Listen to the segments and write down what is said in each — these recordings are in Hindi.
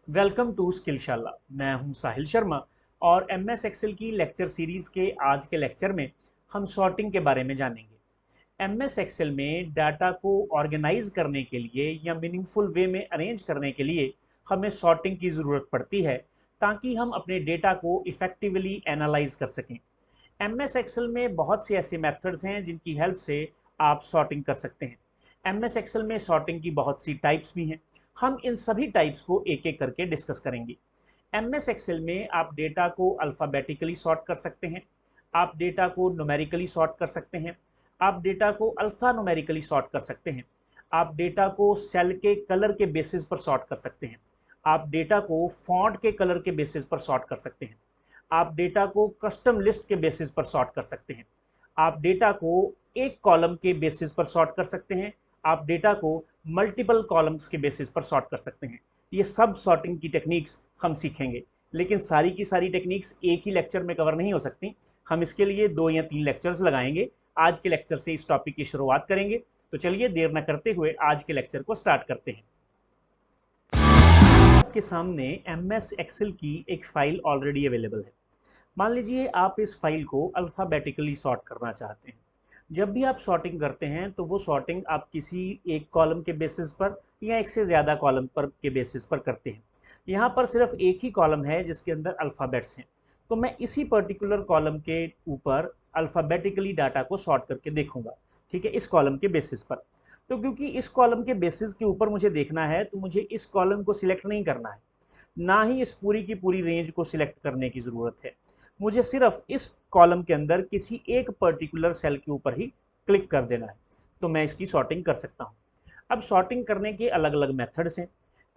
Welcome to स्किलशाला। मैं हूं साहिल शर्मा और एमएस एक्सेल की लेक्चर सीरीज के आज के लेक्चर में हम सॉर्टिंग के बारे में जानेंगे। एमएस एक्सेल में डाटा को ऑर्गेनाइज करने के लिए या मीनिंगफुल वे में अरेंज करने के लिए हमें सॉर्टिंग की ज़रूरत पड़ती है ताकि हम अपने डेटा को इफ़ेक्टिवली एनालाइज कर सकें। एमएस एक्सेल में बहुत से ऐसे मेथड्स हैं जिनकी हेल्प से आप सॉर्टिंग कर सकते हैं। एमएस एक्सेल में सॉर्टिंग की बहुत सी टाइप्स भी हैं। हम इन सभी टाइप्स को एक एक करके डिस्कस करेंगे। एमएस एक्सेल में आप डेटा को अल्फ़ाबेटिकली सॉर्ट कर सकते हैं, आप डेटा को न्यूमेरिकली सॉर्ट कर सकते हैं, आप डेटा को अल्फ़ा न्यूमेरिकली सॉर्ट कर सकते हैं, आप डेटा को सेल के कलर के बेसिस पर सॉर्ट कर सकते हैं, आप डेटा को फॉन्ट के कलर के बेसिस पर सॉर्ट कर सकते हैं, आप डेटा को कस्टम लिस्ट के बेसिस पर सॉर्ट कर सकते हैं, आप डेटा को एक कॉलम के बेसिस पर सॉर्ट कर सकते हैं, आप डेटा को मल्टीपल कॉलम्स के बेसिस पर सॉर्ट कर सकते हैं। ये सब सॉर्टिंग की टेक्निक्स हम सीखेंगे, लेकिन सारी की सारी टेक्निक्स एक ही लेक्चर में कवर नहीं हो सकती। हम इसके लिए 2 या 3 लेक्चर्स लगाएंगे। आज के लेक्चर से इस टॉपिक की शुरुआत करेंगे। तो चलिए देर न करते हुए आज के लेक्चर को स्टार्ट करते हैं। आपके सामने एम एस एक्सेल की एक फाइल ऑलरेडी अवेलेबल है। मान लीजिए आप इस फाइल को अल्फ़ाबेटिकली सॉर्ट करना चाहते हैं। जब भी आप सॉर्टिंग करते हैं तो वो सॉर्टिंग आप किसी एक कॉलम के बेसिस पर या एक से ज़्यादा कॉलम पर के बेसिस पर करते हैं। यहाँ पर सिर्फ एक ही कॉलम है जिसके अंदर अल्फ़ाबेट्स हैं, तो मैं इसी पर्टिकुलर कॉलम के ऊपर अल्फ़ाबेटिकली डाटा को सॉर्ट करके देखूंगा। ठीक है, इस कॉलम के बेसिस पर। तो क्योंकि इस कॉलम के बेसिस के ऊपर मुझे देखना है, तो मुझे इस कॉलम को सिलेक्ट नहीं करना है, ना ही इस पूरी की पूरी रेंज को सिलेक्ट करने की ज़रूरत है। मुझे सिर्फ इस कॉलम के अंदर किसी एक पर्टिकुलर सेल के ऊपर ही क्लिक कर देना है, तो मैं इसकी सॉर्टिंग कर सकता हूँ। अब सॉर्टिंग करने के अलग अलग मेथड्स हैं।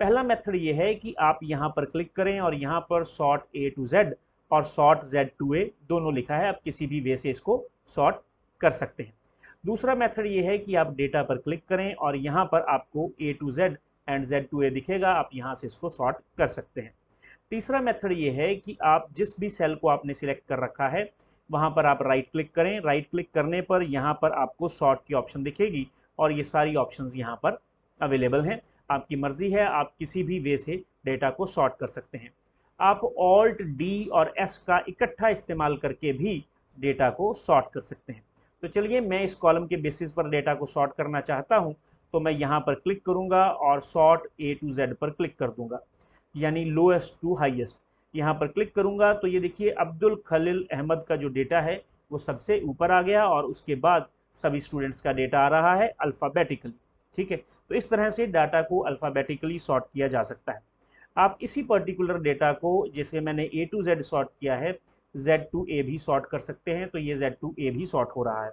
पहला मेथड ये है कि आप यहाँ पर क्लिक करें और यहाँ पर सॉर्ट ए टू जेड और सॉर्ट जेड टू ए दोनों लिखा है, आप किसी भी वे से इसको सॉर्ट कर सकते हैं। दूसरा मेथड ये है कि आप डेटा पर क्लिक करें और यहाँ पर आपको A to Z and Z to A दिखेगा, आप यहाँ से इसको सॉर्ट कर सकते हैं। तीसरा मेथड ये है कि आप जिस भी सेल को आपने सिलेक्ट कर रखा है वहाँ पर आप राइट क्लिक करें। राइट क्लिक करने पर यहाँ पर आपको सॉर्ट की ऑप्शन दिखेगी और ये सारी ऑप्शंस यहाँ पर अवेलेबल हैं। आपकी मर्जी है, आप किसी भी वे से डेटा को सॉर्ट कर सकते हैं। आप ऑल्ट डी और एस का इकट्ठा इस्तेमाल करके भी डेटा को सॉर्ट कर सकते हैं। तो चलिए, मैं इस कॉलम के बेसिस पर डेटा को सॉर्ट करना चाहता हूँ, तो मैं यहाँ पर क्लिक करूँगा और सॉर्ट ए टू जेड पर क्लिक कर दूंगा, यानी लोएस्ट टू हाईएस्ट। यहाँ पर क्लिक करूँगा तो ये देखिए अब्दुल खलील अहमद का जो डेटा है वो सबसे ऊपर आ गया और उसके बाद सभी स्टूडेंट्स का डेटा आ रहा है अल्फ़ाबेटिकली। ठीक है, तो इस तरह से डाटा को अल्फ़ाबेटिकली सॉर्ट किया जा सकता है। आप इसी पर्टिकुलर डेटा को, जैसे मैंने ए टू जेड सॉर्ट किया है, जेड टू ए भी सॉर्ट कर सकते हैं, तो ये जेड टू ए भी सॉर्ट हो रहा है।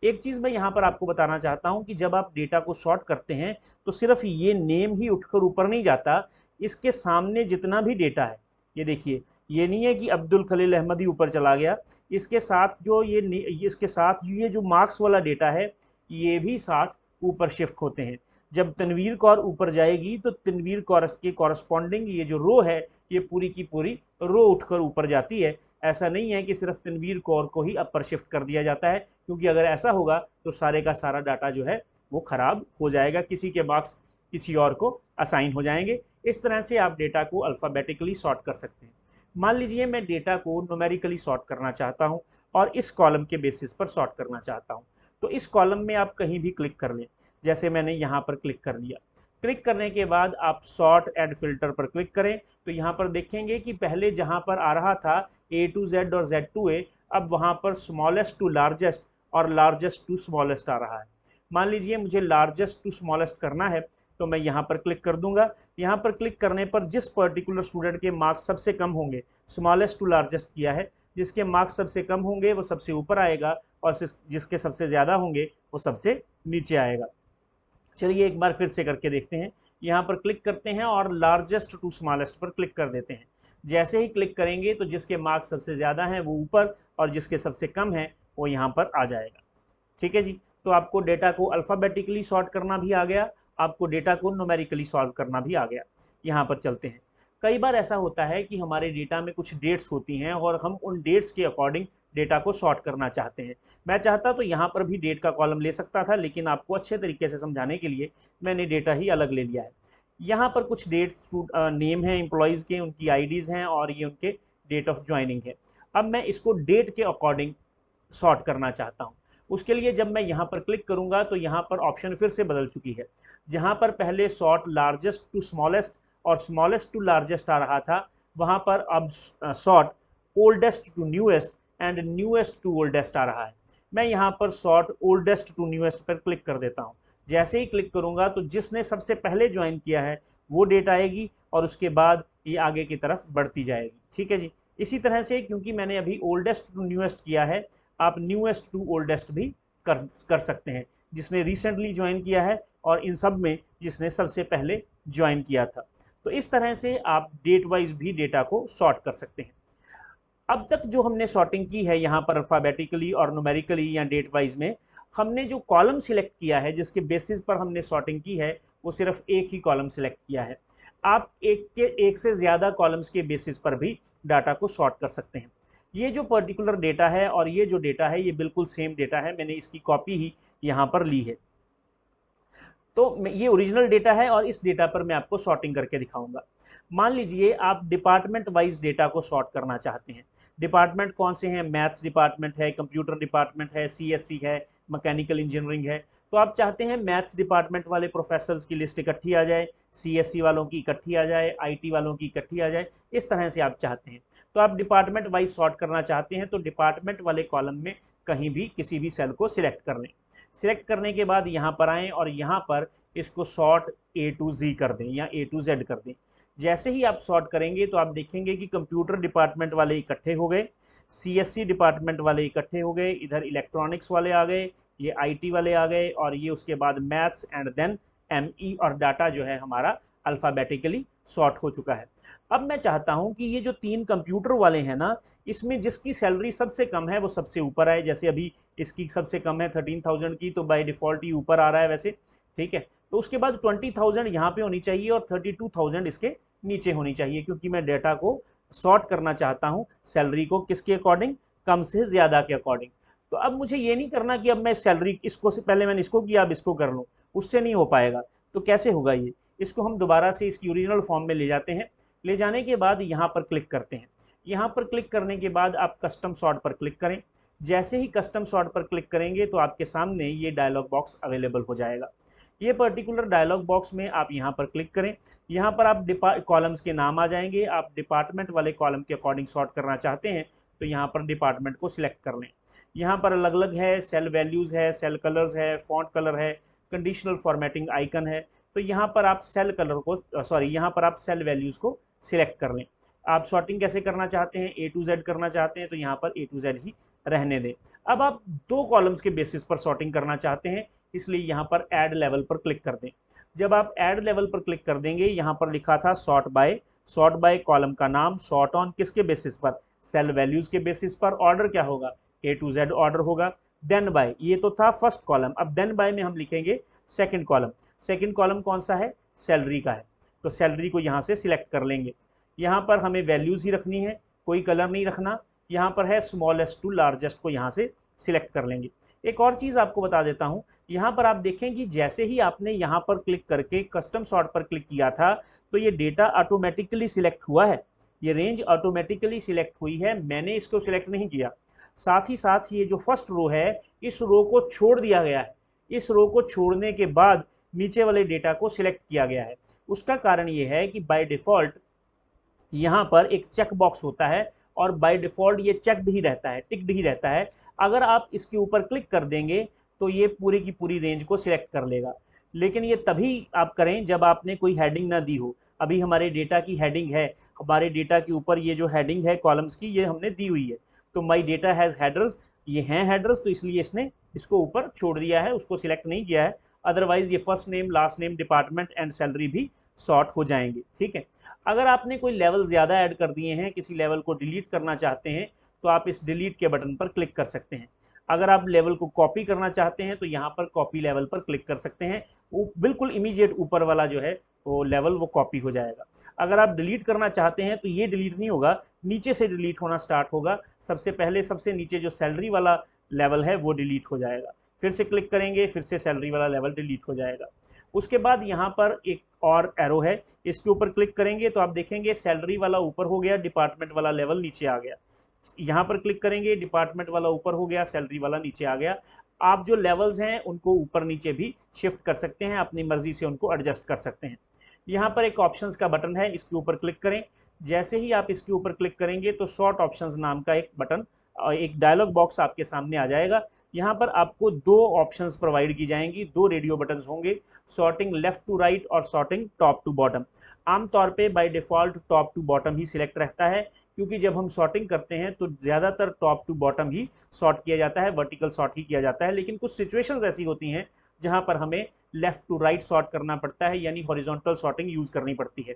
एक चीज़ मैं यहाँ पर आपको बताना चाहता हूँ कि जब आप डेटा को सॉर्ट करते हैं तो सिर्फ ये नेम ही उठकर ऊपर नहीं जाता, इसके सामने जितना भी डेटा है, ये देखिए, ये नहीं है कि अब्दुल खलील अहमद ही ऊपर चला गया, इसके साथ जो इसके साथ ये जो मार्क्स वाला डेटा है ये भी साथ ऊपर शिफ्ट होते हैं। जब तनवीर कौर ऊपर जाएगी तो तनवीर कौर के कॉरस्पॉन्डिंग ये जो रो है ये पूरी की पूरी रो उठकर ऊपर जाती है। ऐसा नहीं है कि सिर्फ तनवीर कौर को ही अपर शिफ्ट कर दिया जाता है, क्योंकि अगर ऐसा होगा तो सारे का सारा डाटा जो है वो खराब हो जाएगा, किसी के मार्क्स किसी और को असाइन हो जाएंगे। इस तरह से आप डेटा को अल्फ़ाबेटिकली सॉर्ट कर सकते हैं। मान लीजिए मैं डेटा को न्यूमेरिकली सॉर्ट करना चाहता हूं और इस कॉलम के बेसिस पर सॉर्ट करना चाहता हूं, तो इस कॉलम में आप कहीं भी क्लिक कर लें, जैसे मैंने यहाँ पर क्लिक कर लिया। क्लिक करने के बाद आप सॉर्ट एंड फिल्टर पर क्लिक करें तो यहाँ पर देखेंगे कि पहले जहाँ पर आ रहा था ए टू जेड और जेड टू ए, अब वहाँ पर स्मॉलेस्ट टू लार्जेस्ट और लार्जेस्ट टू स्मॉलेस्ट आ रहा है। मान लीजिए मुझे लार्जेस्ट टू स्मॉलेस्ट करना है, तो मैं यहाँ पर क्लिक कर दूंगा। यहाँ पर क्लिक करने पर जिस पर्टिकुलर स्टूडेंट के मार्क्स सबसे कम होंगे, स्मॉलेस्ट टू लार्जेस्ट किया है, जिसके मार्क्स सबसे कम होंगे वो सबसे ऊपर आएगा और जिसके सबसे ज़्यादा होंगे वो सबसे नीचे आएगा। चलिए एक बार फिर से करके देखते हैं। यहाँ पर क्लिक करते हैं और लार्जेस्ट टू स्मॉलेस्ट पर क्लिक कर देते हैं। जैसे ही क्लिक करेंगे तो जिसके मार्क्स सबसे ज़्यादा हैं वो ऊपर और जिसके सबसे कम हैं वो यहाँ पर आ जाएगा। ठीक है जी, तो आपको डेटा को अल्फ़ाबेटिकली सॉर्ट करना भी आ गया, आपको डेटा को न्यूमेरिकली सॉल्व करना भी आ गया। यहाँ पर चलते हैं। कई बार ऐसा होता है कि हमारे डेटा में कुछ डेट्स होती हैं और हम उन डेट्स के अकॉर्डिंग डेटा को सॉर्ट करना चाहते हैं। मैं चाहता तो यहाँ पर भी डेट का कॉलम ले सकता था, लेकिन आपको अच्छे तरीके से समझाने के लिए मैंने डेटा ही अलग ले लिया है। यहाँ पर कुछ डेट्स नेम हैं एम्प्लॉयज़ के, उनकी आईडीज़ हैं और ये उनके डेट ऑफ ज्वाइनिंग है। अब मैं इसको डेट के अकॉर्डिंग सॉर्ट करना चाहता हूँ। उसके लिए जब मैं यहाँ पर क्लिक करूँगा तो यहाँ पर ऑप्शन फिर से बदल चुकी है। जहाँ पर पहले सॉर्ट लार्जेस्ट टू स्मॉलेस्ट और स्मॉलेस्ट टू लार्जेस्ट आ रहा था, वहाँ पर अब sort oldest to newest and newest to oldest आ रहा है। मैं यहाँ पर सॉर्ट ओल्डेस्ट टू न्यूएस्ट पर क्लिक कर देता हूँ। जैसे ही क्लिक करूँगा तो जिसने सबसे पहले ज्वाइन किया है वो डेट आएगी और उसके बाद ये आगे की तरफ बढ़ती जाएगी। ठीक है जी। इसी तरह से क्योंकि मैंने अभी ओल्डेस्ट टू न्यूएस्ट किया है, आप न्यूएस्ट टू ओल्डेस्ट भी कर सकते हैं, जिसने रिसेंटली ज्वाइन किया है और इन सब में जिसने सबसे पहले ज्वाइन किया था। तो इस तरह से आप डेट वाइज भी डेटा को सॉर्ट कर सकते हैं। अब तक जो हमने सॉर्टिंग की है यहाँ पर अल्फ़ाबेटिकली और न्यूमेरिकली या डेट वाइज में, हमने जो कॉलम सिलेक्ट किया है जिसके बेसिस पर हमने सॉर्टिंग की है वो सिर्फ एक ही कॉलम सिलेक्ट किया है। आप एक से ज़्यादा कॉलम्स के बेसिस पर भी डाटा को सॉर्ट कर सकते हैं। ये जो पर्टिकुलर डेटा है और ये जो डेटा है ये बिल्कुल सेम डेटा है, मैंने इसकी कॉपी ही यहाँ पर ली है। तो ये ओरिजिनल डेटा है और इस डेटा पर मैं आपको सॉर्टिंग करके दिखाऊंगा। मान लीजिए आप डिपार्टमेंट वाइज डेटा को सॉर्ट करना चाहते हैं। डिपार्टमेंट कौन से हैं? मैथ्स डिपार्टमेंट है, कंप्यूटर डिपार्टमेंट है, सीएससी है, मैकेनिकल इंजीनियरिंग है। तो आप चाहते हैं मैथ्स डिपार्टमेंट वाले प्रोफेसर्स की लिस्ट इकट्ठी आ जाए, सीएससी वालों की इकट्ठी आ जाए, आईटी वालों की इकट्ठी आ जाए, इस तरह से आप चाहते हैं। तो आप डिपार्टमेंट वाइज सॉर्ट करना चाहते हैं तो डिपार्टमेंट वाले कॉलम में कहीं भी किसी भी सेल को सिलेक्ट कर लें। सिलेक्ट करने के बाद यहाँ पर आएँ और यहाँ पर इसको सॉर्ट ए टू जी कर दें या ए टू जेड कर दें। जैसे ही आप सॉर्ट करेंगे तो आप देखेंगे कि कंप्यूटर डिपार्टमेंट वाले इकट्ठे हो गए, सीएससी डिपार्टमेंट वाले इकट्ठे हो गए, इधर इलेक्ट्रॉनिक्स वाले आ गए, ये आईटी वाले आ गए और ये उसके बाद मैथ्स एंड देन एमई, और डाटा जो है हमारा अल्फ़ाबेटिकली सॉर्ट हो चुका है। अब मैं चाहता हूं कि ये जो तीन कंप्यूटर वाले हैं ना, इसमें जिसकी सैलरी सबसे कम है वो सबसे ऊपर आए। जैसे अभी इसकी सबसे कम है 13,000 की, तो बाय डिफ़ॉल्ट ही ऊपर आ रहा है वैसे। ठीक है, तो उसके बाद 20,000 यहाँ पे होनी चाहिए और 32,000 इसके नीचे होनी चाहिए, क्योंकि मैं डेटा को सॉर्ट करना चाहता हूँ सैलरी को किसके अकॉर्डिंग? कम से ज़्यादा के अकॉर्डिंग। तो अब मुझे ये नहीं करना कि अब मैं सैलरी इसको से पहले मैंने इसको किया अब इसको कर लूँ, उससे नहीं हो पाएगा। तो कैसे होगा ये? इसको हम दोबारा से इसकी ओरिजिनल फॉर्म में ले जाते हैं। ले जाने के बाद यहाँ पर क्लिक करते हैं। यहाँ पर क्लिक करने के बाद आप कस्टम सॉर्ट पर क्लिक करें। जैसे ही कस्टम सॉर्ट पर क्लिक करेंगे तो आपके सामने ये डायलॉग बॉक्स अवेलेबल हो जाएगा। ये पर्टिकुलर डायलॉग बॉक्स में आप यहाँ पर क्लिक करें। यहाँ पर आप कॉलम्स के नाम आ जाएंगे। आप डिपार्टमेंट वाले कॉलम के अकॉर्डिंग सॉर्ट करना चाहते हैं तो यहाँ पर डिपार्टमेंट को सिलेक्ट कर लें। यहाँ पर अलग अलग है, सेल वैल्यूज़ है, सेल कलर्स है, फॉन्ट कलर है, कंडीशनल फॉर्मेटिंग आइकन है। तो यहाँ पर आप सेल कलर को यहाँ पर आप सेल वैल्यूज़ को सिलेक्ट कर लें। आप सॉर्टिंग कैसे करना चाहते हैं? ए टू जेड करना चाहते हैं तो यहाँ पर ए टू जेड ही रहने दें। अब आप दो कॉलम्स के बेसिस पर सॉर्टिंग करना चाहते हैं, इसलिए यहाँ पर ऐड लेवल पर क्लिक कर दें। जब आप ऐड लेवल पर क्लिक कर देंगे, यहाँ पर लिखा था सॉर्ट बाय कॉलम का नाम, सॉर्ट ऑन किसके बेसिस पर? सेल वैल्यूज के बेसिस पर। ऑर्डर क्या होगा? ए टू जेड ऑर्डर होगा। देन बाय, ये तो था फर्स्ट कॉलम, अब देन बाय में हम लिखेंगे सेकंड कॉलम। सेकंड कॉलम कौन सा है? सैलरी का है, तो सैलरी को यहाँ से सिलेक्ट कर लेंगे। यहाँ पर हमें वैल्यूज ही रखनी है, कोई कलर नहीं रखना। यहाँ पर है स्मॉलेस्ट टू लार्जेस्ट को यहाँ से सिलेक्ट कर लेंगे। एक और चीज़ आपको बता देता हूँ, यहाँ पर आप देखें कि जैसे ही आपने यहाँ पर क्लिक करके कस्टम सॉर्ट पर क्लिक किया था तो ये डेटा ऑटोमेटिकली सिलेक्ट हुआ है, ये रेंज ऑटोमेटिकली सिलेक्ट हुई है, मैंने इसको सिलेक्ट नहीं किया। साथ ही साथ ये जो फर्स्ट रो है इस रो को छोड़ दिया गया है। इस रो को छोड़ने के बाद नीचे वाले डेटा को सिलेक्ट किया गया है। उसका कारण ये है कि बाय डिफ़ॉल्ट यहाँ पर एक चेक बॉक्स होता है और बाय डिफ़ॉल्ट ये चेकड ही रहता है, टिकड ही रहता है। अगर आप इसके ऊपर क्लिक कर देंगे तो ये पूरी की पूरी रेंज को सिलेक्ट कर लेगा, लेकिन ये तभी आप करें जब आपने कोई हेडिंग ना दी हो। अभी हमारे डेटा की हेडिंग है, हमारे डेटा के ऊपर ये जो हेडिंग है कॉलम्स की, ये हमने दी हुई है। तो माई डेटा हैज़ हेडर्स, ये हैं हेडर्स, तो इसलिए इसने इसको ऊपर छोड़ दिया है, उसको सिलेक्ट नहीं किया है। अदरवाइज ये first name, last name, department and salary भी सॉर्ट हो जाएंगे। ठीक है, अगर आपने कोई लेवल ज़्यादा ऐड कर दिए हैं, किसी लेवल को डिलीट करना चाहते हैं, तो आप इस डिलीट के बटन पर क्लिक कर सकते हैं। अगर आप लेवल को कॉपी करना चाहते हैं तो यहाँ पर कॉपी लेवल पर क्लिक कर सकते हैं। वो बिल्कुल इमीडिएट ऊपर वाला जो है वो लेवल वो कॉपी हो जाएगा। अगर आप डिलीट करना चाहते हैं तो ये डिलीट नहीं होगा, नीचे से डिलीट होना स्टार्ट होगा। सबसे पहले सबसे नीचे जो सैलरी वाला लेवल है वो डिलीट हो जाएगा, फिर से क्लिक करेंगे, फिर से सैलरी वाला लेवल डिलीट हो जाएगा। उसके बाद यहाँ पर एक और एरो है, इसके ऊपर क्लिक करेंगे तो आप देखेंगे सैलरी वाला ऊपर हो गया, डिपार्टमेंट वाला लेवल नीचे आ गया। यहाँ पर क्लिक करेंगे, डिपार्टमेंट वाला ऊपर हो गया, सैलरी वाला नीचे आ गया। आप जो लेवल्स हैं उनको ऊपर नीचे भी शिफ्ट कर सकते हैं, अपनी मर्जी से उनको एडजस्ट कर सकते हैं। यहाँ पर एक ऑप्शंस का बटन है, इसके ऊपर क्लिक करें। जैसे ही आप इसके ऊपर क्लिक करेंगे तो सॉर्ट ऑप्शंस नाम का एक बटन, एक डायलॉग बॉक्स आपके सामने आ जाएगा। यहाँ पर आपको दो ऑप्शंस प्रोवाइड की जाएंगी, दो रेडियो बटन्स होंगे, सॉर्टिंग लेफ्ट टू राइट और सॉर्टिंग टॉप टू बॉटम। आमतौर पे by default top to bottom ही सिलेक्ट रहता है, क्योंकि जब हम सॉर्टिंग करते हैं तो ज़्यादातर टॉप टू बॉटम ही सॉर्ट किया जाता है, वर्टिकल सॉर्ट ही किया जाता है। लेकिन कुछ सिचुएशंस ऐसी होती हैं जहाँ पर हमें लेफ्ट टू राइट सॉर्ट करना पड़ता है, यानी हॉरिजॉन्टल सॉर्टिंग यूज़ करनी पड़ती है।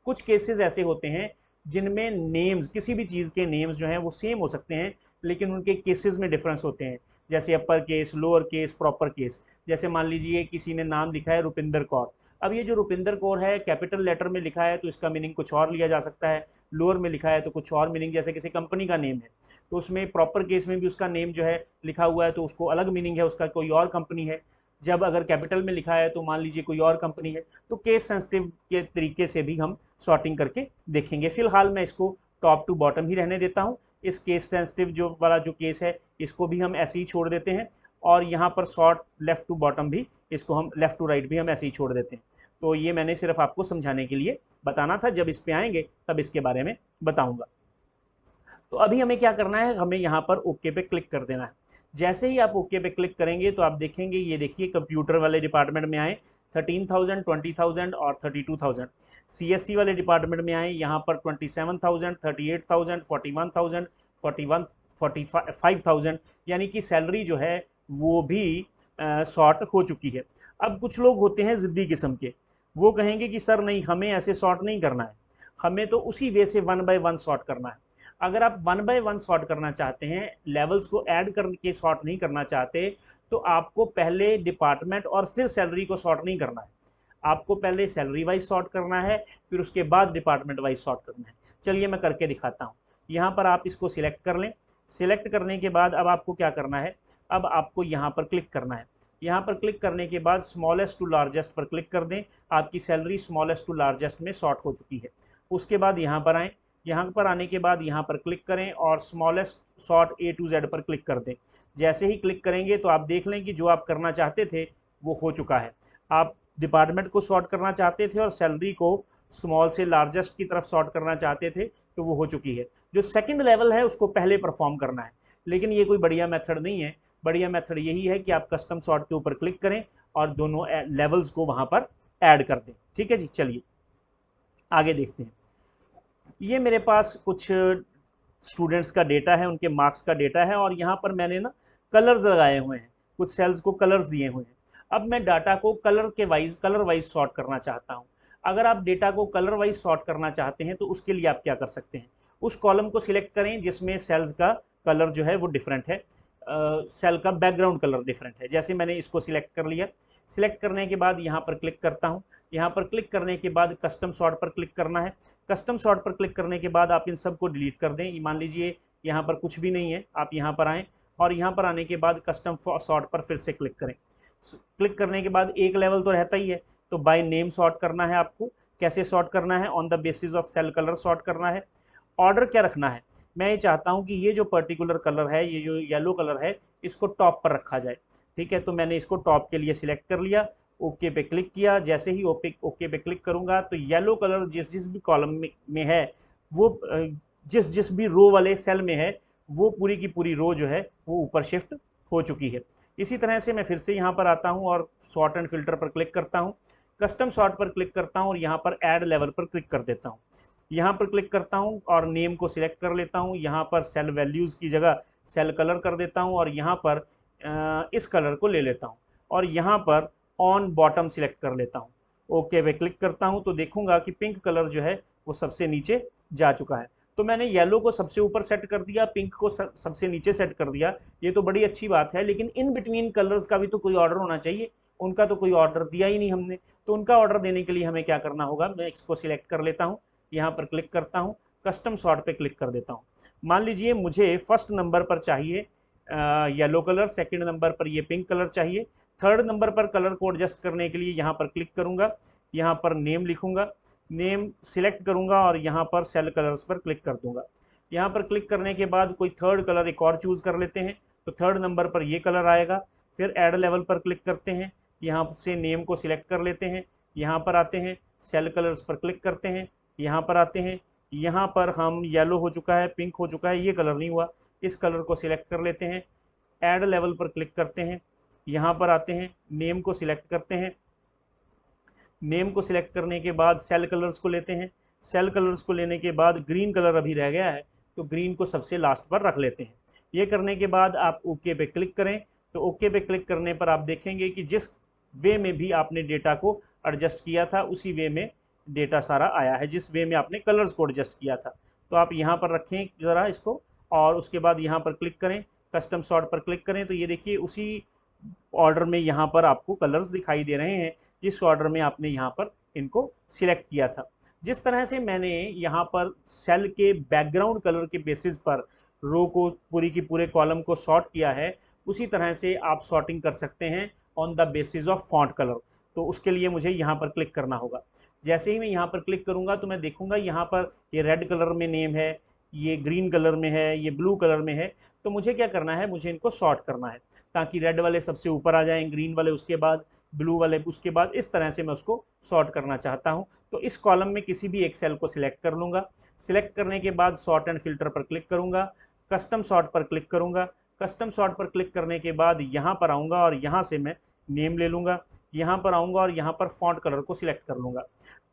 कुछ केसेस ऐसे होते हैं जिनमें नेम्स, किसी भी चीज़ के नेम्स जो हैं वो सेम हो सकते हैं, लेकिन उनके केसेस में डिफरेंस होते हैं, जैसे upper case, lower case, proper case. जैसे मान लीजिए किसी ने नाम लिखा है रुपिंदर कौर, अब ये जो रुपिंदर कौर है कैपिटल लेटर में लिखा है तो इसका मीनिंग कुछ और लिया जा सकता है, लोअर में लिखा है तो कुछ और मीनिंग, जैसे किसी कंपनी का नेम है तो उसमें प्रॉपर केस में भी उसका नेम जो है लिखा हुआ है तो उसको अलग मीनिंग है, उसका कोई और कंपनी है। जब अगर कैपिटल में लिखा है तो मान लीजिए कोई और कंपनी है। तो केस सेंसिटिव के तरीके से भी हम सॉर्टिंग करके देखेंगे। फिलहाल मैं इसको टॉप टू बॉटम ही रहने देता हूँ। इस केस सेंसिटिव जो वाला जो केस है इसको भी हम ऐसे ही छोड़ देते हैं, और यहाँ पर सॉर्ट लेफ्ट टू बॉटम भी, इसको हम लेफ्ट टू राइट भी हम ऐसे ही छोड़ देते हैं। तो ये मैंने सिर्फ आपको समझाने के लिए बताना था, जब इस पे आएंगे तब इसके बारे में बताऊंगा। तो अभी हमें क्या करना है, हमें यहाँ पर ओके पे क्लिक कर देना है। जैसे ही आप ओके पे क्लिक करेंगे तो आप देखेंगे, ये देखिए कंप्यूटर वाले डिपार्टमेंट में आए 13,000, 20,000 और 32,000। सीएससी वाले डिपार्टमेंट में आए यहाँ पर 27,000, 38,000, 41,000, 41, 45,000, यानी कि सैलरी जो है वो भी शॉर्ट हो चुकी है। अब कुछ लोग होते हैं ज़िद्दी किस्म के, वो कहेंगे कि सर नहीं, हमें ऐसे शॉर्ट नहीं करना है, हमें तो उसी वे से वन बाय वन शॉर्ट करना है। अगर आप वन बाय वन शॉर्ट करना चाहते हैं, लेवल्स को ऐड करके शॉर्ट नहीं करना चाहते, तो आपको पहले डिपार्टमेंट और फिर सैलरी को शॉर्ट नहीं करना है। आपको पहले सैलरी वाइज शॉर्ट करना है, फिर उसके बाद डिपार्टमेंट वाइज शॉर्ट करना है। चलिए मैं करके दिखाता हूँ। यहाँ पर आप इसको सिलेक्ट कर लें। सिलेक्ट करने के बाद अब आपको क्या करना है, अब आपको यहाँ पर क्लिक करना है। यहाँ पर क्लिक करने के बाद स्मॉलेस्ट टू लार्जेस्ट पर क्लिक कर दें। आपकी सैलरी स्मॉलेस्ट टू लार्जेस्ट में शॉर्ट हो चुकी है। उसके बाद यहाँ पर आएँ, यहाँ पर आने के बाद यहाँ पर क्लिक करें और smallest sort A to Z पर क्लिक कर दें। जैसे ही क्लिक करेंगे तो आप देख लें कि जो आप करना चाहते थे वो हो चुका है। आप डिपार्टमेंट को सॉर्ट करना चाहते थे और सैलरी को स्मॉल से लार्जेस्ट की तरफ सॉर्ट करना चाहते थे, तो वो हो चुकी है। जो सेकंड लेवल है उसको पहले परफॉर्म करना है, लेकिन ये कोई बढ़िया मेथड नहीं है। बढ़िया मेथड यही है कि आप कस्टम सॉर्ट के ऊपर क्लिक करें और दोनों लेवल्स को वहाँ पर ऐड कर दें। ठीक है जी, चलिए आगे देखते हैं। ये मेरे पास कुछ स्टूडेंट्स का डेटा है, उनके मार्क्स का डेटा है, और यहाँ पर मैंने ना कलर्स लगाए हुए हैं, कुछ सेल्स को कलर्स दिए हुए हैं। अब मैं डाटा को कलर वाइज सॉर्ट करना चाहता हूँ। अगर आप डेटा को कलर वाइज सॉर्ट करना चाहते हैं तो उसके लिए आप क्या कर सकते हैं, उस कॉलम को सिलेक्ट करें जिसमें सेल्स का कलर जो है वो डिफरेंट है, सेल का बैकग्राउंड कलर डिफरेंट है। जैसे मैंने इसको सिलेक्ट कर लिया। सिलेक्ट करने के बाद यहाँ पर क्लिक करता हूँ। यहाँ पर क्लिक करने के बाद कस्टम सॉर्ट पर क्लिक करना है। कस्टम सॉर्ट पर क्लिक करने के बाद आप इन सब को डिलीट कर दें। मान लीजिए यहाँ पर कुछ भी नहीं है, आप यहाँ पर आएँ और यहाँ पर आने के बाद कस्टम सॉर्ट पर फिर से क्लिक करें। क्लिक करने के बाद एक लेवल तो रहता ही है, तो बाय नेम सॉर्ट करना है आपको। कैसे सॉर्ट करना है, on the basis of cell colour sort करना है। ऑर्डर क्या रखना है, मैं ये चाहता हूँ कि ये जो पर्टिकुलर कलर है, ये जो येलो कलर है, इसको टॉप पर रखा जाए। ठीक है, तो मैंने इसको टॉप के लिए सिलेक्ट कर लिया, ओके पे क्लिक किया। जैसे ही ओके पे क्लिक करूंगा तो येलो कलर जिस जिस भी कॉलम में है, वो जिस जिस भी रो वाले सेल में है, वो पूरी की पूरी रो जो है वो ऊपर शिफ्ट हो चुकी है। इसी तरह से मैं फिर से यहाँ पर आता हूँ और सॉर्ट एंड फिल्टर पर क्लिक करता हूँ, कस्टम सॉर्ट पर क्लिक करता हूँ और यहाँ पर ऐड लेवल पर क्लिक कर देता हूँ। यहाँ पर क्लिक करता हूँ और नेम को सिलेक्ट कर लेता हूँ। यहाँ पर सेल वैल्यूज़ की जगह सेल कलर कर देता हूँ और यहाँ पर इस कलर को ले लेता हूँ और यहाँ पर ऑन बॉटम सिलेक्ट कर लेता हूँ। ओके पे क्लिक करता हूँ तो देखूंगा कि पिंक कलर जो है वो सबसे नीचे जा चुका है। तो मैंने येलो को सबसे ऊपर सेट कर दिया, पिंक को सबसे नीचे सेट कर दिया। ये तो बड़ी अच्छी बात है, लेकिन इन बिटवीन कलर्स का भी तो कोई ऑर्डर होना चाहिए। उनका तो कोई ऑर्डर दिया ही नहीं हमने, तो उनका ऑर्डर देने के लिए हमें क्या करना होगा, मैं इसको सिलेक्ट कर लेता हूँ, यहाँ पर क्लिक करता हूँ, कस्टम सॉर्ट पे क्लिक कर देता हूँ। मान लीजिए मुझे फर्स्ट नंबर पर चाहिए येलो कलर, सेकंड नंबर पर ये पिंक कलर चाहिए, थर्ड नंबर पर कलर को एडजस्ट करने के लिए यहाँ पर क्लिक करूँगा, यहाँ पर नेम लिखूँगा, नेम सिलेक्ट करूँगा और यहाँ पर सेल कलर्स पर क्लिक कर दूँगा। यहाँ पर क्लिक करने के बाद कोई थर्ड कलर एक और चूज़ कर लेते हैं, तो थर्ड नंबर पर ये कलर आएगा। फिर ऐड लेवल पर क्लिक करते हैं, यहाँ से नेम को सिलेक्ट कर लेते हैं, यहाँ पर आते हैं, सेल कलर्स पर क्लिक करते हैं, यहाँ पर आते हैं, यहाँ पर हम येलो हो चुका है, पिंक हो चुका है, ये कलर नहीं हुआ, इस कलर को सिलेक्ट कर लेते हैं, ऐड लेवल पर क्लिक करते हैं, यहाँ पर आते हैं, नेम को सिलेक्ट करते हैं, नेम को सिलेक्ट करने के बाद सेल कलर्स को लेते हैं, सेल कलर्स को लेने के बाद ग्रीन कलर अभी रह गया है तो ग्रीन को सबसे लास्ट पर रख लेते हैं। ये करने के बाद आप ओके पे क्लिक करें, तो ओके पे क्लिक करने पर आप देखेंगे कि जिस वे में भी आपने डेटा को एडजस्ट किया था उसी वे में डेटा सारा आया है, जिस वे में आपने कलर्स को एडजस्ट किया था। तो आप यहाँ पर रखें ज़रा इसको और उसके बाद यहाँ पर क्लिक करें, कस्टम सॉर्ट पर क्लिक करें, तो ये देखिए उसी ऑर्डर में यहाँ पर आपको कलर्स दिखाई दे रहे हैं जिस ऑर्डर में आपने यहाँ पर इनको सिलेक्ट किया था। जिस तरह से मैंने यहाँ पर सेल के बैकग्राउंड कलर के बेसिस पर रो को पूरी की पूरे कॉलम को सॉर्ट किया है, उसी तरह से आप सॉर्टिंग कर सकते हैं on the basis of font colour. तो उसके लिए मुझे यहाँ पर क्लिक करना होगा। जैसे ही मैं यहाँ पर क्लिक करूँगा तो मैं देखूँगा यहाँ पर ये रेड कलर में नेम है, ये ग्रीन कलर में है, ये ब्लू कलर में है। तो मुझे क्या करना है, मुझे इनको सॉर्ट करना है ताकि रेड वाले सबसे ऊपर आ जाएं, ग्रीन वाले उसके बाद, ब्लू वाले उसके बाद, इस तरह से मैं उसको सॉर्ट करना चाहता हूं। तो इस कॉलम में किसी भी एक सेल को सिलेक्ट कर लूँगा। सिलेक्ट करने के बाद सॉर्ट एंड फिल्टर पर क्लिक करूँगा, कस्टम सॉर्ट पर क्लिक करूँगा। कस्टम सॉर्ट पर क्लिक करने के बाद यहाँ पर आऊँगा और यहाँ से मैं नेम ले लूँगा, यहाँ पर आऊँगा और यहाँ पर फॉन्ट कलर को सिलेक्ट कर लूँगा।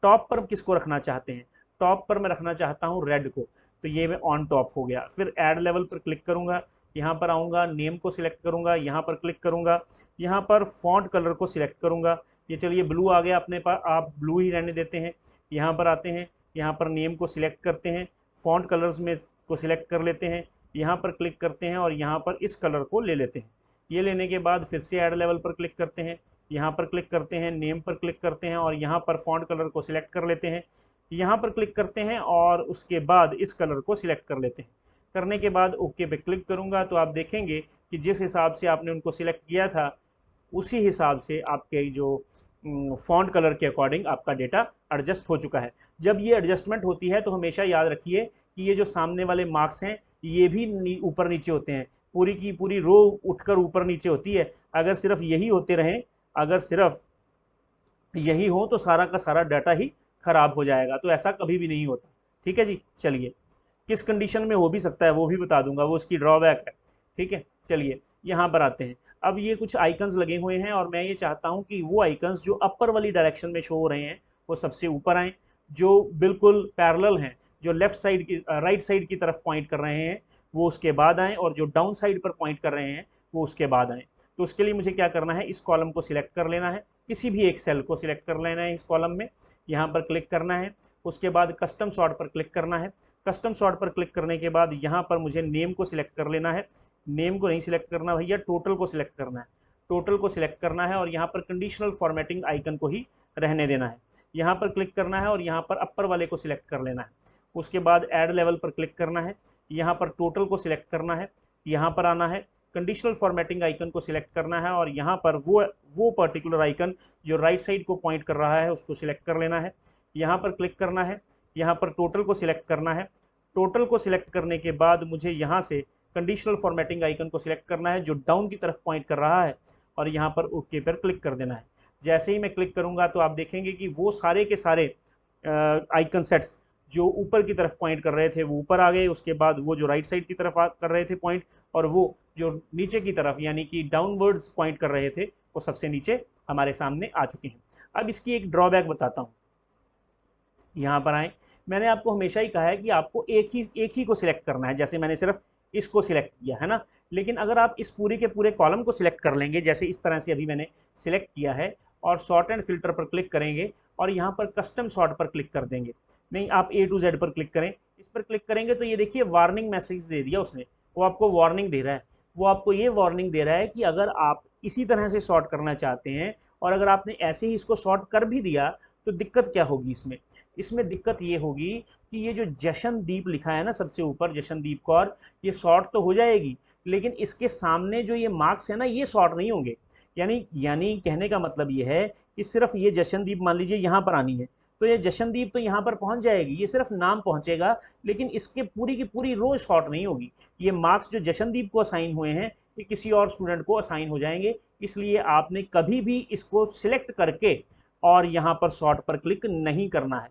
टॉप पर किसको रखना चाहते हैं, टॉप पर मैं रखना चाहता हूँ रेड को, तो ये मैं ऑन टॉप हो गया। फिर ऐड लेवल पर क्लिक करूँगा, यहाँ पर आऊँगा, नेम को सिलेक्ट करूँगा, यहाँ पर क्लिक करूँगा, यहाँ पर फॉन्ट कलर को सिलेक्ट करूँगा। ये चलिए ब्लू आ गया अपने पास, आप ब्लू ही रहने देते हैं। यहाँ पर आते हैं, यहाँ पर नेम को सिलेक्ट करते हैं, फॉन्ट कलर्स में को सिलेक्ट कर लेते हैं, यहाँ पर क्लिक करते हैं और यहाँ पर इस कलर को ले लेते हैं। ये लेने के बाद फिर से ऐड लेवल पर क्लिक करते हैं, यहाँ पर क्लिक करते हैं, नेम पर क्लिक करते हैं और यहाँ पर फॉन्ट कलर को सिलेक्ट कर लेते हैं, यहाँ पर क्लिक करते हैं और उसके बाद इस कलर को सिलेक्ट कर लेते हैं। करने के बाद ओके पे क्लिक करूँगा तो आप देखेंगे कि जिस हिसाब से आपने उनको सिलेक्ट किया था उसी हिसाब से आपके जो फॉन्ट कलर के अकॉर्डिंग आपका डेटा एडजस्ट हो चुका है। जब ये एडजस्टमेंट होती है तो हमेशा याद रखिए कि ये जो सामने वाले मार्क्स हैं ये भी ऊपर नीचे होते हैं, पूरी की पूरी रो उठकर ऊपर नीचे होती है। अगर सिर्फ यही होते रहें, अगर सिर्फ यही हो तो सारा का सारा डाटा ही खराब हो जाएगा, तो ऐसा कभी भी नहीं होता। ठीक है जी, चलिए किस कंडीशन में हो भी सकता है वो भी बता दूंगा, वो उसकी ड्रॉबैक है। ठीक है, चलिए यहाँ पर आते हैं। अब ये कुछ आइकन्स लगे हुए हैं और मैं ये चाहता हूँ कि वो आइकन्स जो अपर वाली डायरेक्शन में शो हो रहे हैं वो सबसे ऊपर आएँ, जो बिल्कुल पैरेलल हैं, जो लेफ्ट साइड की राइट साइड की तरफ पॉइंट कर रहे हैं वो उसके बाद आएँ, और जो डाउन साइड पर पॉइंट कर रहे हैं वो उसके बाद आएँ। तो उसके लिए मुझे क्या करना है, इस कॉलम को सिलेक्ट कर लेना है, किसी भी एक सेल को सिलेक्ट कर लेना है इस कॉलम में, यहाँ पर क्लिक करना है, उसके बाद कस्टम सॉर्ट पर क्लिक करना है। कस्टम सॉर्ट पर क्लिक करने के बाद यहाँ पर मुझे नेम को सिलेक्ट कर लेना है, नेम को नहीं सिलेक्ट करना भैया, टोटल को सिलेक्ट करना है, टोटल को सिलेक्ट करना है और यहाँ पर कंडीशनल फॉर्मेटिंग आइकन को ही रहने देना है। यहाँ पर क्लिक करना है और यहाँ पर अपर वाले को सिलेक्ट कर लेना है। उसके बाद ऐड लेवल पर क्लिक करना है, यहाँ पर टोटल को सिलेक्ट करना है, यहाँ पर आना है, कंडीशनल फॉर्मेटिंग आइकन को सिलेक्ट करना है और यहाँ पर वो पर्टिकुलर आइकन जो राइट साइड को पॉइंट कर रहा है उसको सिलेक्ट कर लेना है। यहाँ पर क्लिक करना है, यहाँ पर टोटल को सिलेक्ट करना है, टोटल को सिलेक्ट करने के बाद मुझे यहाँ से कंडीशनल फॉर्मेटिंग आइकन को सिलेक्ट करना है जो डाउन की तरफ पॉइंट कर रहा है और यहाँ पर ओके पर क्लिक कर देना है। जैसे ही मैं क्लिक करूँगा तो आप देखेंगे कि वो सारे के सारे आइकन सेट्स जो ऊपर की तरफ पॉइंट कर रहे थे वो ऊपर आ गए, उसके बाद वो जो राइट साइड की तरफ कर रहे थे पॉइंट और वो जो नीचे की तरफ यानी कि डाउनवर्ड्स पॉइंट कर रहे थे वो सबसे नीचे हमारे सामने आ चुके हैं। अब इसकी एक ड्रॉबैक बताता हूँ। यहाँ पर आए, मैंने आपको हमेशा ही कहा है कि आपको एक ही को सिलेक्ट करना है, जैसे मैंने सिर्फ इसको सिलेक्ट किया है ना, लेकिन अगर आप इस पूरे के पूरे कॉलम को सिलेक्ट कर लेंगे जैसे इस तरह से अभी मैंने सिलेक्ट किया है और सॉर्ट एंड फिल्टर पर क्लिक करेंगे और यहाँ पर कस्टम सॉर्ट पर क्लिक कर देंगे, नहीं आप A to Z पर क्लिक करें, इस पर क्लिक करेंगे तो ये देखिए वार्निंग मैसेज दे दिया उसने, वो आपको वार्निंग दे रहा है, वो आपको ये वार्निंग दे रहा है कि अगर आप इसी तरह से सॉर्ट करना चाहते हैं और अगर आपने ऐसे ही इसको सॉर्ट कर भी दिया तो दिक्कत क्या होगी इसमें, इसमें दिक्कत ये होगी कि ये जो जशनदीप लिखा है ना सबसे ऊपर, जशनदीप कौर, ये सॉर्ट तो हो जाएगी लेकिन इसके सामने जो ये मार्क्स है ना ये सॉर्ट नहीं होंगे, यानी यानी कहने का मतलब ये है कि सिर्फ ये जशनदीप मान लीजिए यहाँ पर आनी है, तो ये जशनदीप तो यहाँ पर पहुँच जाएगी, ये सिर्फ नाम पहुँचेगा, लेकिन इसके पूरी की पूरी रो सॉर्ट नहीं होगी। ये मार्क्स जो जशनदीप को असाइन हुए हैं ये किसी और स्टूडेंट को असाइन हो जाएंगे। इसलिए आपने कभी भी इसको सिलेक्ट करके और यहाँ पर सॉर्ट पर क्लिक नहीं करना है।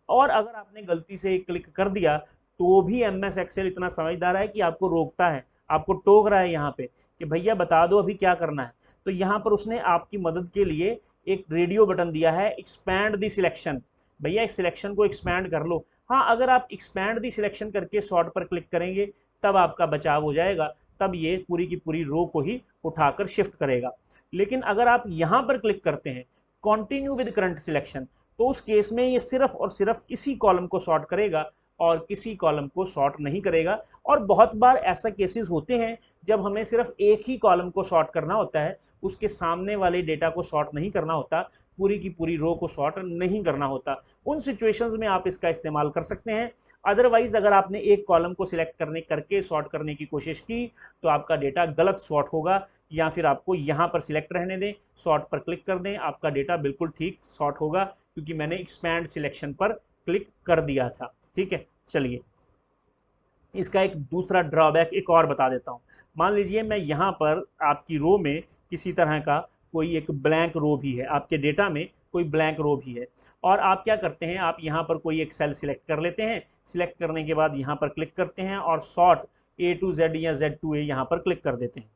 और अगर आपने गलती से क्लिक कर दिया तो भी एम एस एक्सेल इतना समझदार है कि आपको रोकता है, आपको टोक रहा है यहाँ पे कि भैया बता दो अभी क्या करना है। तो यहाँ पर उसने आपकी मदद के लिए एक रेडियो बटन दिया है, एक्सपैंड दी सिलेक्शन। भैया इस सिलेक्शन को एक्सपैंड कर लो। हाँ, अगर आप एक्सपैंड दी सिलेक्शन करके सॉर्ट पर क्लिक करेंगे तब आपका बचाव हो जाएगा, तब ये पूरी की पूरी रो को ही उठाकर शिफ्ट करेगा। लेकिन अगर आप यहाँ पर क्लिक करते हैं कंटिन्यू विद करंट सिलेक्शन, तो उस केस में ये सिर्फ और सिर्फ इसी कॉलम को सॉर्ट करेगा और किसी कॉलम को सॉर्ट नहीं करेगा। और बहुत बार ऐसा केसेस होते हैं जब हमें सिर्फ एक ही कॉलम को सॉर्ट करना होता है, उसके सामने वाले डेटा को सॉर्ट नहीं करना होता, पूरी की पूरी रो को सॉर्ट नहीं करना होता। उन सिचुएशंस में आप इसका इस्तेमाल कर सकते हैं। अदरवाइज अगर आपने एक कॉलम को सिलेक्ट करके सॉर्ट करने की कोशिश की तो आपका डेटा गलत सॉर्ट होगा, या फिर आपको यहाँ पर सिलेक्ट रहने दें, सॉर्ट पर क्लिक कर दें, आपका डेटा बिल्कुल ठीक सॉर्ट होगा, क्योंकि मैंने एक्सपैंड सिलेक्शन पर क्लिक कर दिया था। ठीक है, चलिए इसका एक दूसरा ड्रॉबैक एक और बता देता हूँ। मान लीजिए मैं यहाँ पर आपकी रो में किसी तरह का कोई एक ब्लैंक रो भी है, आपके डेटा में कोई ब्लैंक रो भी है, और आप क्या करते हैं, आप यहाँ पर कोई एक सेल सिलेक्ट कर लेते हैं, सिलेक्ट करने के बाद यहाँ पर क्लिक करते हैं और सॉर्ट A to Z या Z to A यहाँ पर क्लिक कर देते हैं।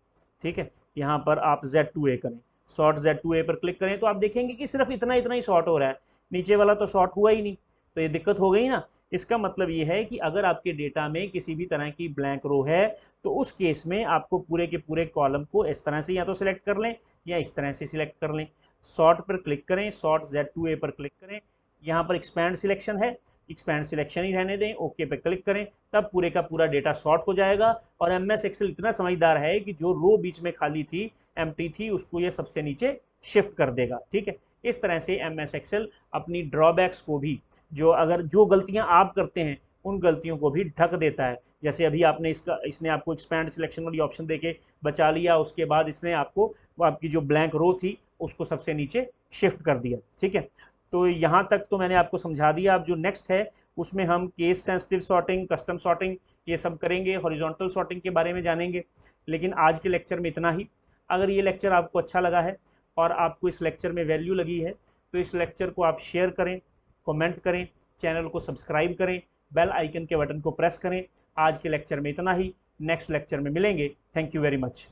ठीक है, यहाँ पर आप Z to A करें, सॉर्ट Z to A पर क्लिक करें तो आप देखेंगे कि सिर्फ इतना इतना ही सॉर्ट हो रहा है, नीचे वाला तो सॉर्ट हुआ ही नहीं। तो ये दिक्कत हो गई ना। इसका मतलब ये है कि अगर आपके डेटा में किसी भी तरह की ब्लैंक रो है तो उस केस में आपको पूरे के पूरे कॉलम को इस तरह से या तो सिलेक्ट कर लें या इस तरह से सिलेक्ट कर लें। सॉर्ट पर क्लिक करें, सॉर्ट Z2A पर क्लिक करें, यहाँ पर एक्सपैंड सिलेक्शन है, एक्सपैंड सिलेक्शन ही रहने दें, ओके पे क्लिक करें, तब पूरे का पूरा डेटा सॉर्ट हो जाएगा। और MS एक्सेल इतना समझदार है कि जो रो बीच में खाली थी, एम्प्टी थी, उसको ये सबसे नीचे शिफ्ट कर देगा। ठीक है, इस तरह से MS एक्सेल अपनी ड्रॉबैक्स को भी, जो गलतियां आप करते हैं उन गलतियों को भी ढक देता है। जैसे अभी इसने आपको एक्सपैंड सिलेक्शन वाली ऑप्शन देके बचा लिया, उसके बाद इसने आपको आपकी जो ब्लैंक रो थी उसको सबसे नीचे शिफ्ट कर दिया। ठीक है, तो यहाँ तक तो मैंने आपको समझा दिया। अब जो नेक्स्ट है उसमें हम case sensitive sorting, custom sorting ये सब करेंगे, हॉरिजॉन्टल सॉर्टिंग के बारे में जानेंगे। लेकिन आज के लेक्चर में इतना ही। अगर ये लेक्चर आपको अच्छा लगा है और आपको इस लेक्चर में वैल्यू लगी है तो इस लेक्चर को आप शेयर करें, कमेंट करें, चैनल को सब्सक्राइब करें, बेल आइकन के बटन को प्रेस करें। आज के लेक्चर में इतना ही, नेक्स्ट लेक्चर में मिलेंगे। Thank you very much.